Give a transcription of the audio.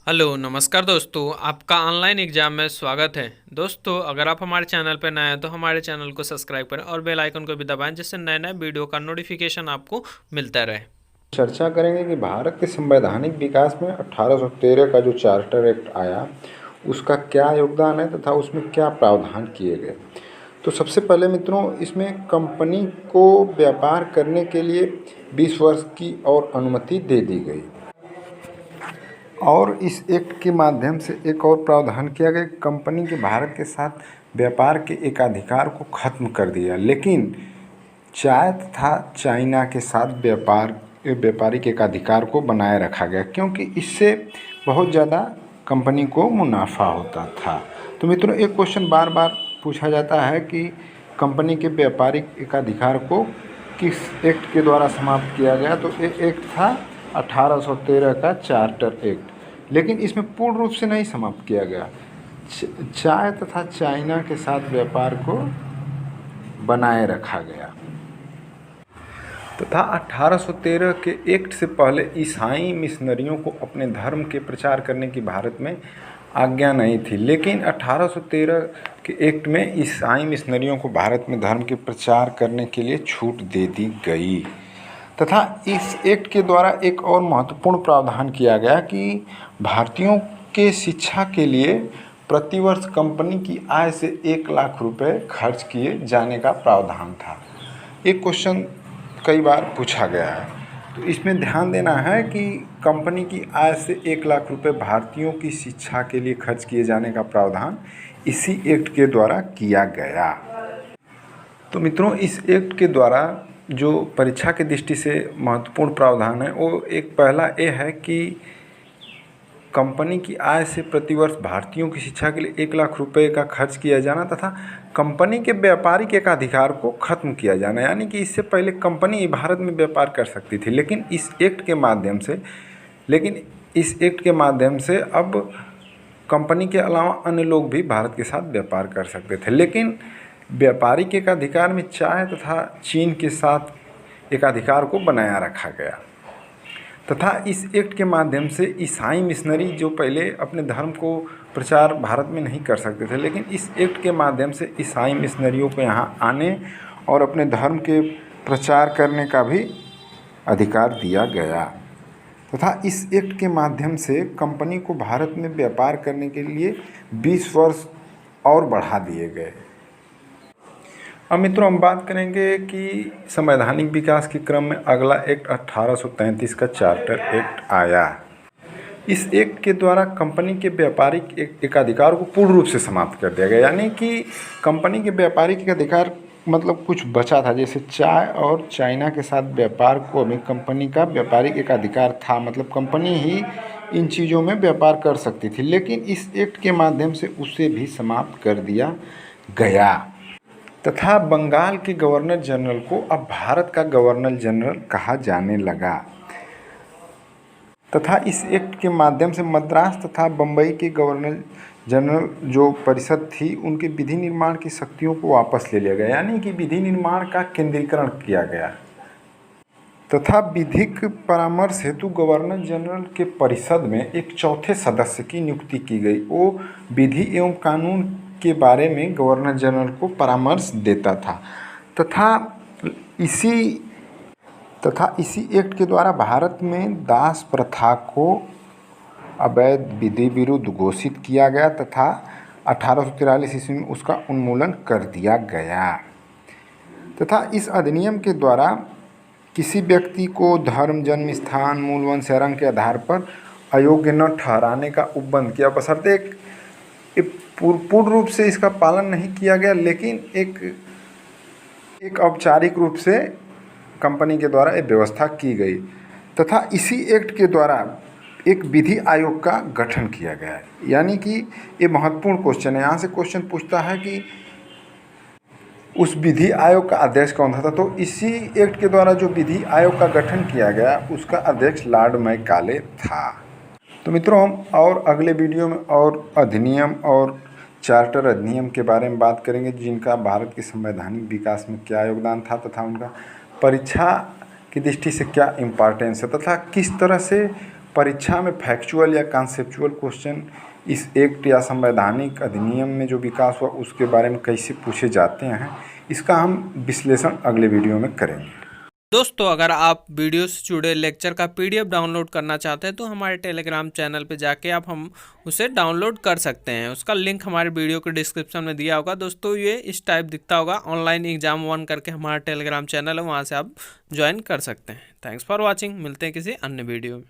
Hello नमस्कार दोस्तों, आपका ऑनलाइन एग्जाम में स्वागत है। दोस्तों, अगर आप हमारे चैनल पर नए हैं तो हमारे चैनल को सब्सक्राइब करें और बेल आइकन को भी दबाएं, जिससे नए नए वीडियो का नोटिफिकेशन आपको मिलता रहे। चर्चा करेंगे कि भारत के संवैधानिक विकास में 1813 का जो चार्टर एक्ट आया उसका क्या योगदान है तथा उसमें क्या प्रावधान किए गए। तो सबसे पहले मित्रों, इसमें कंपनी को व्यापार करने के लिए 20 वर्ष की और अनुमति दे दी गई और इस एक्ट के माध्यम से एक और प्रावधान किया गया। कंपनी के भारत के साथ व्यापार के एकाधिकार को खत्म कर दिया, लेकिन चाय तथा चाइना के साथ व्यापारिक एकाधिकार को बनाए रखा गया, क्योंकि इससे बहुत ज़्यादा कंपनी को मुनाफा होता था। तो मित्रों, एक क्वेश्चन बार बार पूछा जाता है कि कंपनी के व्यापारिक एकाधिकार को किस एक्ट के द्वारा समाप्त किया गया। तो ये एक्ट था 1813 का चार्टर एक्ट, लेकिन इसमें पूर्ण रूप से नहीं समाप्त किया गया। चाय तथा चाइना के साथ व्यापार को बनाए रखा गया तथा 1813 के एक्ट से पहले ईसाई मिशनरियों को अपने धर्म के प्रचार करने की भारत में आज्ञा नहीं थी, लेकिन 1813 के एक्ट में ईसाई मिशनरियों को भारत में धर्म के प्रचार करने के लिए छूट दे दी गई तथा इस एक्ट के द्वारा एक और महत्वपूर्ण प्रावधान किया गया कि भारतीयों के शिक्षा के लिए प्रतिवर्ष कंपनी की आय से 1 लाख रुपए खर्च किए जाने का प्रावधान था। एक क्वेश्चन कई बार पूछा गया है, तो इसमें ध्यान देना है कि कंपनी की आय से 1 लाख रुपए भारतीयों की शिक्षा के लिए खर्च किए जाने का प्रावधान इसी एक्ट के द्वारा किया गया। तो मित्रों, इस एक्ट के द्वारा जो परीक्षा की दृष्टि से महत्वपूर्ण प्रावधान है वो एक पहला ये है कि कंपनी की आय से प्रतिवर्ष भारतीयों की शिक्षा के लिए 1 लाख रुपए का खर्च किया जाना तथा कंपनी के व्यापारिक एकाधिकार को खत्म किया जाना। यानी कि इससे पहले कंपनी भारत में व्यापार कर सकती थी, लेकिन इस एक्ट के माध्यम से अब कंपनी के अलावा अन्य लोग भी भारत के साथ व्यापार कर सकते थे। लेकिन व्यापारिक एकाधिकार में चाय तथा चीन के साथ एकाधिकार को बनाया रखा गया तथा इस एक्ट के माध्यम से ईसाई मिशनरी जो पहले अपने धर्म को प्रचार भारत में नहीं कर सकते थे, लेकिन इस एक्ट के माध्यम से ईसाई मिशनरियों को यहाँ आने और अपने धर्म के प्रचार करने का भी अधिकार दिया गया तथा इस एक्ट के माध्यम से कंपनी को भारत में व्यापार करने के लिए 20 वर्ष और बढ़ा दिए गए। अब मित्रों, हम बात करेंगे कि संवैधानिक विकास के क्रम में अगला एक्ट 1833 का चार्टर एक्ट आया। इस एक्ट के द्वारा कंपनी के व्यापारिक एकाधिकार को पूर्ण रूप से समाप्त कर दिया गया। यानी कि कंपनी के व्यापारिक एकाधिकार मतलब कुछ बचा था, जैसे चाय और चाइना के साथ व्यापार को अभी कंपनी का व्यापारिक एकाधिकार था, मतलब कंपनी ही इन चीज़ों में व्यापार कर सकती थी, लेकिन इस एक्ट के माध्यम से उसे भी समाप्त कर दिया गया तथा बंगाल के गवर्नर जनरल को अब भारत का गवर्नर जनरल कहा जाने लगा तथा इस एक्ट के माध्यम से मद्रास तथा बम्बई के गवर्नर जनरल जो परिषद थी उनके विधि निर्माण की शक्तियों को वापस ले लिया गया। यानी कि विधि निर्माण का केंद्रीकरण किया गया तथा विधिक परामर्श हेतु गवर्नर जनरल के परिषद में एक चौथे सदस्य की नियुक्ति की गई। वो विधि एवं कानून के बारे में गवर्नर जनरल को परामर्श देता था तथा इसी एक्ट के द्वारा भारत में दास प्रथा को अवैध विधि विरुद्ध घोषित किया गया तथा 1843 ईस्वी में उसका उन्मूलन कर दिया गया तथा इस अधिनियम के द्वारा किसी व्यक्ति को धर्म, जन्म स्थान, मूल वंश या रंग के आधार पर अयोग्य न ठहराने का उपबंध किया, बशर्ते पूर्ण रूप से इसका पालन नहीं किया गया, लेकिन एक औपचारिक रूप से कंपनी के द्वारा एक व्यवस्था की गई तथा इसी एक्ट के द्वारा एक विधि आयोग का गठन किया गया है। यानी कि ये महत्वपूर्ण क्वेश्चन है। यहाँ से क्वेश्चन पूछता है कि उस विधि आयोग का अध्यक्ष कौन था। तो इसी एक्ट के द्वारा जो विधि आयोग का गठन किया गया उसका अध्यक्ष लॉर्ड मैकाले था। तो मित्रों, हम और अगले वीडियो में और अधिनियम और चार्टर अधिनियम के बारे में बात करेंगे, जिनका भारत के संवैधानिक विकास में क्या योगदान था तथा उनका परीक्षा की दृष्टि से क्या इम्पोर्टेंस है तथा किस तरह से परीक्षा में फैक्चुअल या कॉन्सेप्चुअल क्वेश्चन इस एक्ट या संवैधानिक अधिनियम में जो विकास हुआ उसके बारे में कैसे पूछे जाते हैं, इसका हम विश्लेषण अगले वीडियो में करेंगे। दोस्तों, अगर आप वीडियो से जुड़े लेक्चर का PDF डाउनलोड करना चाहते हैं तो हमारे टेलीग्राम चैनल पे जाके आप हम उसे डाउनलोड कर सकते हैं। उसका लिंक हमारे वीडियो के डिस्क्रिप्शन में दिया होगा। दोस्तों, ये इस टाइप दिखता होगा, ऑनलाइन एग्जाम 1 करके हमारा टेलीग्राम चैनल है, वहाँ से आप ज्वाइन कर सकते हैं। Thanks for watching. मिलते हैं किसी अन्य वीडियो में।